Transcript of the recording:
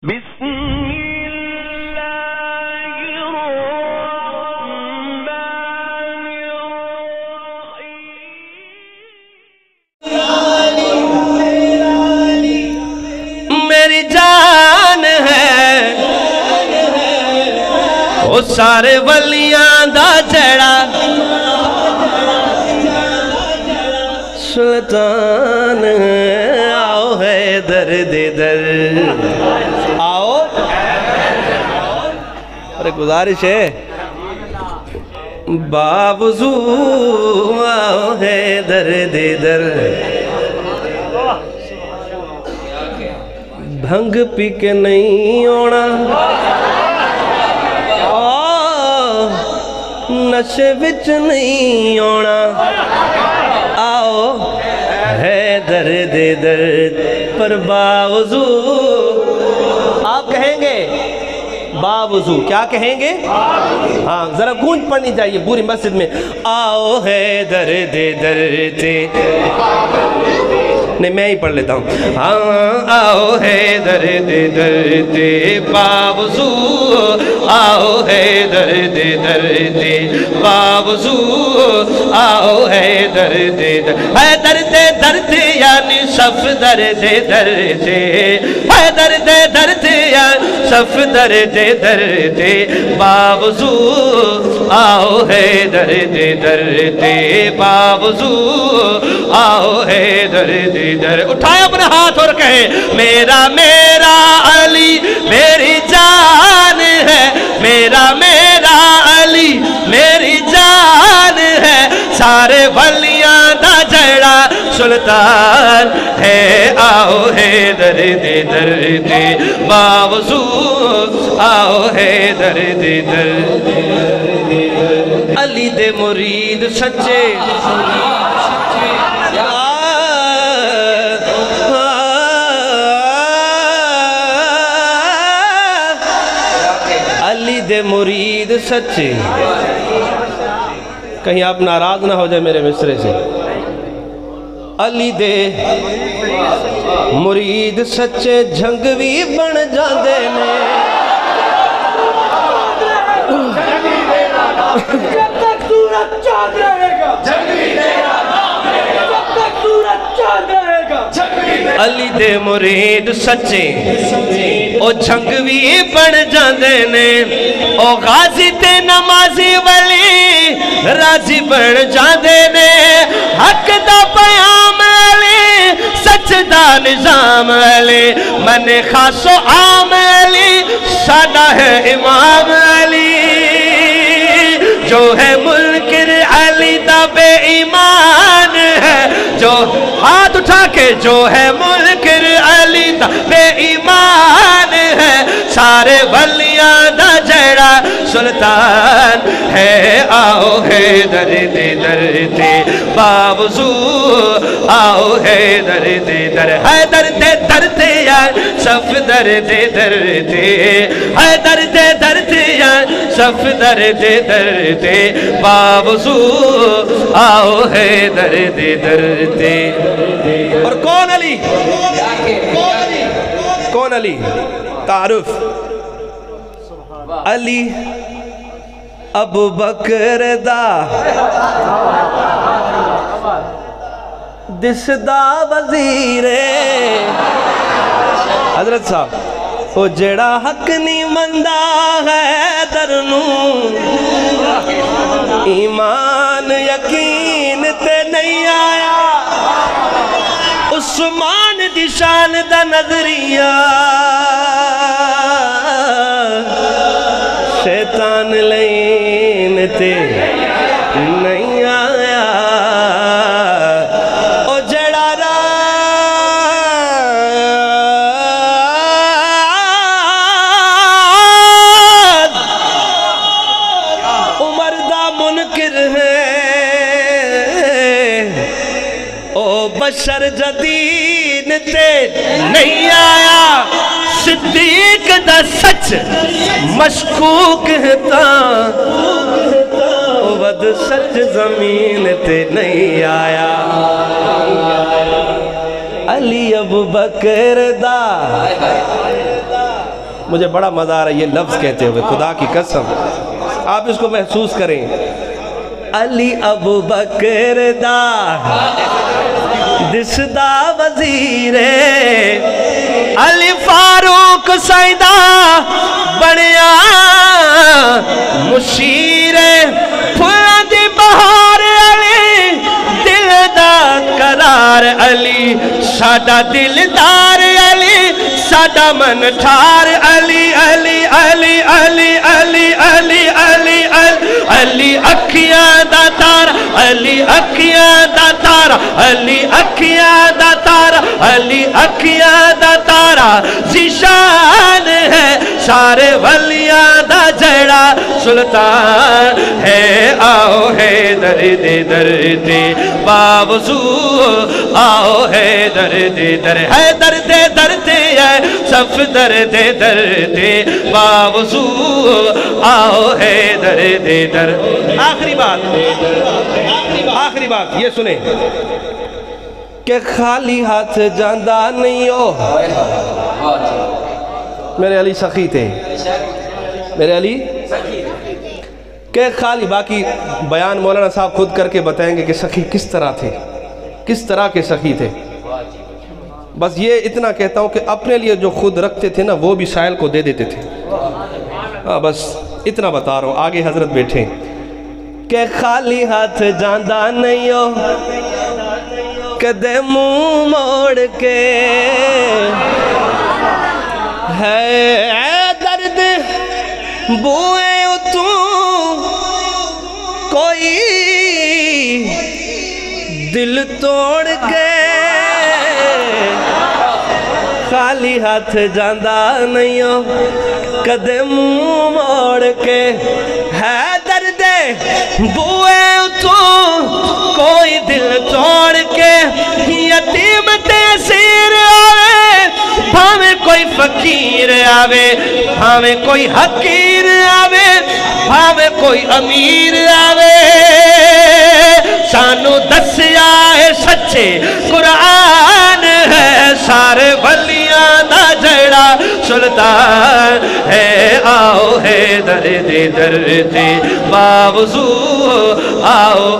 بسم اللہ الرحمن الرحیم میری جان ہے وہ سارے ولیاں دا جڑا سلطان آؤ ہے درد در آؤ ارے گزارش ہے باوضو آؤ ہے درد در بھنگ پی کے نہیں ہونا نشے وچ نہیں ہونا آؤ ہے درد درد پر باوضو آپ کہیں گے باوضو کیا کہیں گے ہاں ذرا گونج پڑھنی چاہیے پوری مسجد میں آؤ ہے درد درد نہیں میں ہی پڑھ لیتا ہوں ہاں آؤ ہے درد درد باوضو آؤ ہے درد درد باوضو آؤ ہے درد درد ہے درد درد یعنی صف درد درد ہے درد درد یعنی صف درد درد باوضو آؤ ہے درد درد باوضو آؤ ہے درد درد اٹھائے اپنے ہاتھ اور کہے میرا میرا علی میری جان ہے میرا میرا علی میری جان ہے سارے ولیاں دا جڑا سلطان ہے آؤ ہے درد درد باوضو آؤ ہے درد درد علی دے مرید سچے علی دے مرید سچے کہیں آپ ناراض نہ ہو جائے میرے مصرے سے علی دے مرید سچے جھنگوی بن جاندے نے جب تک سورج چاند رہے گا جب تک سورج چاند رہے گا علی دے مرید سچے او جھنگوی بن جاندے نے او غازی تے نمازی ولی راضی بن جاندے نے حق دا پیام علی سچ دا نظام علی من خاص و عام علی سادہ ہے امام علی جو ہے منکر علی دا بے ایمان ہے جو ہاتھ اٹھا کے جو ہے منکر علی دا بے ایمان ہے سارے ولیاں دا جڑا سلطان ہے آؤ ہے درد درد باوضو آؤ ہے درد درد ہے درد درد یار صف درد درد ہے درد درد یار صف درد درد باوضو آؤ ہے درد درد اور کون علی کون علی تعارف علی ابو بکر دا دس دا وزیر حضرت صاحب وہ جڑا حق نہیں مندہ ہے درنو ایمان یقین تے نہیں آیا عثمان دی شان دا نظریہ شیطان لین تے نہیں آیا او جڑا راز عمر دا منکر ہے او بشر جدید تے نہیں آیا صدیق دا سچ مشکوک تا ود سچ زمین تے نہیں آیا علی ابو بکر دا مجھے بڑا مزہ آ رہا ہے یہ لفظ کہتے ہوئے، خدا کی قسم آپ اس کو محسوس کریں۔ علی ابو بکر دا دسدا وزیر، علی فاروق سیدہ بنیا مشیر، پھلاں دی بہار علی دل دا قرار، علی ساڈا دلدار، علی ساڈا من ٹھار، علی علی علی علی علی علی علی علی اکھیاں دا تارا، علی اکھیاں دا تارا، علی اکھیاں دا تارا، علی اکھیاں دا تارا، ذیشان ہے سارے ولیاں دا جڑا سلطان ہے، آؤ ہے درد درد باوزو، آؤ ہے درد درد ہے درد درد ہے صف درد درد باوزو، آؤ ہے درد درد۔ آخری بات یہ سنیں کہ خالی ہاتھ جاندہ نہیں ہو۔ میرے علی سخی تھے، میرے علی کہ خالی، باقی بیان مولانا صاحب خود کر کے بتائیں گے کہ سخی کس طرح تھے، کس طرح کے سخی تھے۔ بس یہ اتنا کہتا ہوں کہ اپنے لیے جو خود رکھتے تھے نا وہ بھی سائل کو دے دیتے تھے۔ بس اتنا بتا رہا ہوں، آگے حضرت بیٹھیں کہ خالی ہاتھ جاندہ نہیں ہو، کدے منہ موڑ کے ہے درد بوئے اتوں کوئی دل توڑ کے، خالی ہاتھ جاندہ نہیں ہو کدے منہ موڑ کے، ہے درد بوئے اتوں کوئی دل توڑ کے، یتیم تیسیر آوے بھاویں کوئی فقیر آوے، بھاویں کوئی حقیر آوے، بھاویں کوئی امیر آوے، سانو دسیا ہے سچے قرآن ہے سارے ولیاں دا جڑا سلطان ہے، آؤ ہے درد درد باوزو، آؤ